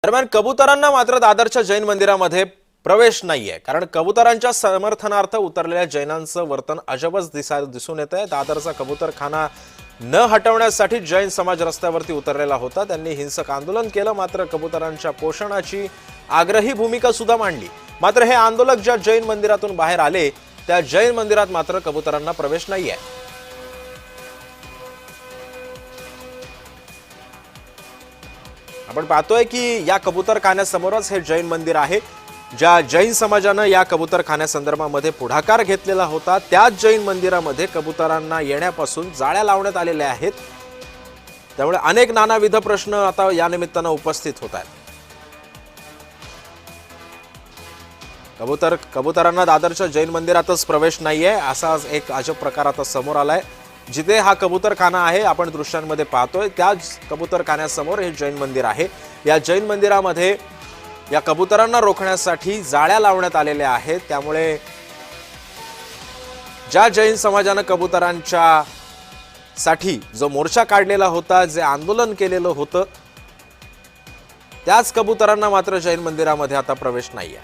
दरम्यान कबुतरांना मात्र दादरच्या जैन मंदिरामध्ये प्रवेश नाहीये, कारण कबुतरांच्या समर्थनार्थ उतरलेल्या जैनांचं वर्तन अजबच दिसून येतंय। दादरचा कबूतरखाना न हटवण्यासाठी जैन समाज रस्त्यावरती उतरलेला होता। त्यांनी हिंसक आंदोलन केलं, मात्र कबुतरांच्या पोषणाची आग्रही भूमिका सुद्धा मांडली। मात्र हे आंदोलक ज्या जैन मंदिरातून बाहेर आले, त्या जैन मंदिरात मात्र कबुतरांना प्रवेश नाहीये। आपण पाहतोय की या कबूतरखान्यासमोरच हे जैन मंदिर आहे। ज्या जैन समाजानं या कबूतरखान्यासंदर्भामध्ये पुढाकार घेतलेला होता, त्याच जैन मंदिरामध्ये कबूतरांना येण्यापासून जाळ्या लावण्यात आलेल्या आहेत। त्यामुळे अनेक नानाविध प्रश्न आता या निमित्तानं उपस्थित होत आहेत। कबूतरांना दादरच्या जैन मंदिरातच प्रवेश नाहीये, असा एक अजब प्रकार आता समोर आलाय। जिथे हा कबूतरखाना आहे, आपण दृश्यांमध्ये पाहतोय, त्याच कबूतरखान्यासमोर हे जैन मंदिर आहे। या जैन मंदिरामध्ये या कबूतरांना रोखण्यासाठी जाळ्या लावण्यात आलेल्या आहेत। त्यामुळे ज्या जैन समाजानं कबूतरांच्या साठी जो मोर्चा काढलेला होता, जे आंदोलन केलेलं होतं, त्याच कबूतरांना मात्र जैन मंदिरामध्ये आता प्रवेश नाहीये।